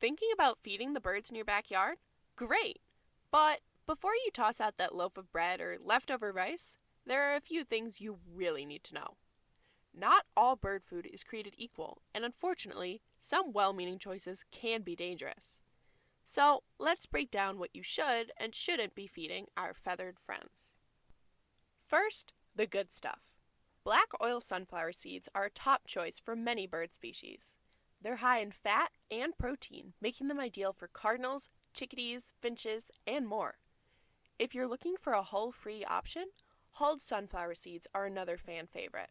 Thinking about feeding the birds in your backyard? Great! But before you toss out that loaf of bread or leftover rice, there are a few things you really need to know. Not all bird food is created equal, and unfortunately, some well-meaning choices can be dangerous. So, let's break down what you should and shouldn't be feeding our feathered friends. First, the good stuff. Black oil sunflower seeds are a top choice for many bird species. They're high in fat and protein, making them ideal for cardinals, chickadees, finches, and more. If you're looking for a hull-free option, hulled sunflower seeds are another fan favorite.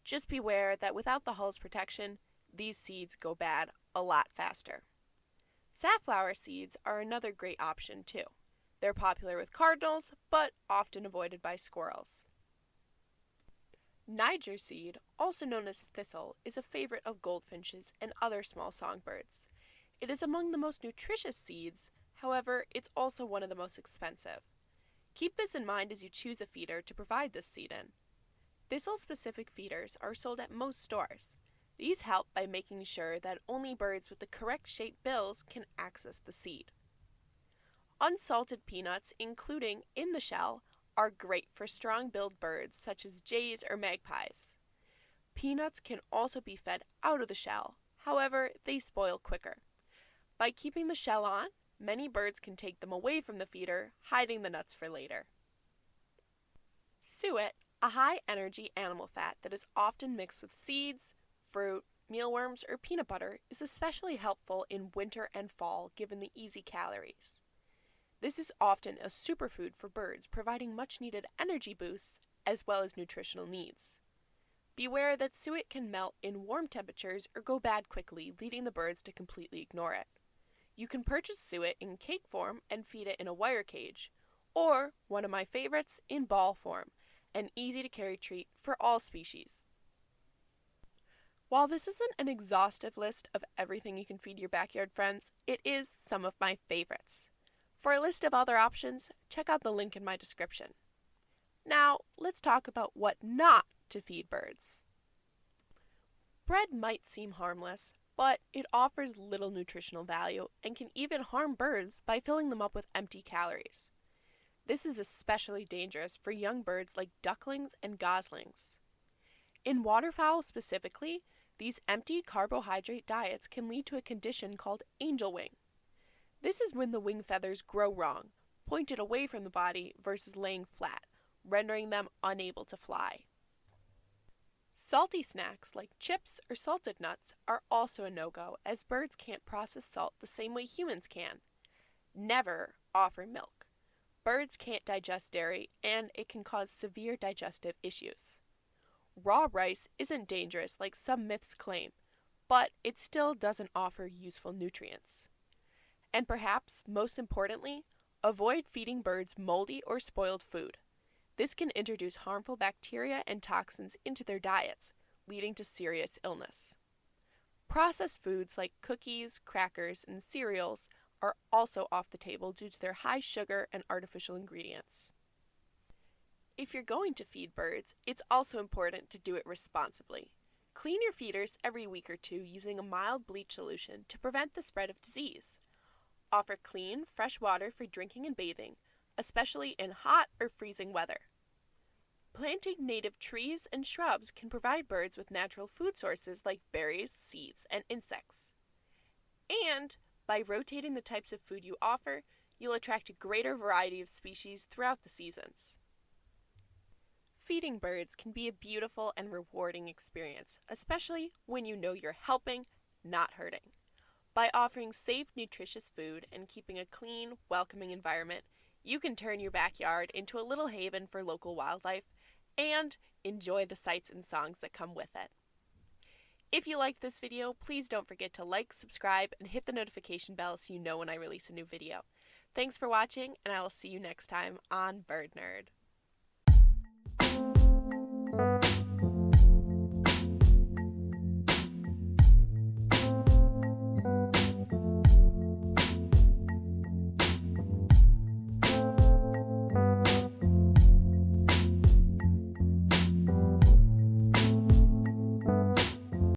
Just beware that without the hull's protection, these seeds go bad a lot faster. Safflower seeds are another great option too. They're popular with cardinals, but often avoided by squirrels. Niger seed, also known as thistle, is a favorite of goldfinches and other small songbirds. It is among the most nutritious seeds, however, it's also one of the most expensive. Keep this in mind as you choose a feeder to provide this seed in. Thistle-specific feeders are sold at most stores. These help by making sure that only birds with the correct shaped bills can access the seed. Unsalted peanuts, including in the shell, are great for strong-billed birds such as jays or magpies. Peanuts can also be fed out of the shell, however, they spoil quicker. By keeping the shell on, many birds can take them away from the feeder, hiding the nuts for later. Suet, a high-energy animal fat that is often mixed with seeds, fruit, mealworms, or peanut butter, is especially helpful in winter and fall given the easy calories. This is often a superfood for birds, providing much-needed energy boosts as well as nutritional needs. Beware that suet can melt in warm temperatures or go bad quickly, leading the birds to completely ignore it. You can purchase suet in cake form and feed it in a wire cage, or, one of my favorites, in ball form, an easy-to-carry treat for all species. While this isn't an exhaustive list of everything you can feed your backyard friends, it is some of my favorites. For a list of other options, check out the link in my description. Now, let's talk about what not to feed birds. Bread might seem harmless, but it offers little nutritional value and can even harm birds by filling them up with empty calories. This is especially dangerous for young birds like ducklings and goslings. In waterfowl specifically, these empty carbohydrate diets can lead to a condition called angel wing. This is when the wing feathers grow wrong, pointed away from the body versus laying flat, rendering them unable to fly. Salty snacks like chips or salted nuts are also a no-go, as birds can't process salt the same way humans can. Never offer milk. Birds can't digest dairy, and it can cause severe digestive issues. Raw rice isn't dangerous like some myths claim, but it still doesn't offer useful nutrients. And perhaps, most importantly, avoid feeding birds moldy or spoiled food. This can introduce harmful bacteria and toxins into their diets, leading to serious illness. Processed foods like cookies, crackers, and cereals are also off the table due to their high sugar and artificial ingredients. If you're going to feed birds, it's also important to do it responsibly. Clean your feeders every week or two using a mild bleach solution to prevent the spread of disease. Offer clean, fresh water for drinking and bathing, especially in hot or freezing weather. Planting native trees and shrubs can provide birds with natural food sources like berries, seeds, and insects. And by rotating the types of food you offer, you'll attract a greater variety of species throughout the seasons. Feeding birds can be a beautiful and rewarding experience, especially when you know you're helping, not hurting. By offering safe, nutritious food and keeping a clean, welcoming environment, you can turn your backyard into a little haven for local wildlife and enjoy the sights and songs that come with it. If you liked this video, please don't forget to like, subscribe, and hit the notification bell so you know when I release a new video. Thanks for watching, and I will see you next time on Bird Nerd.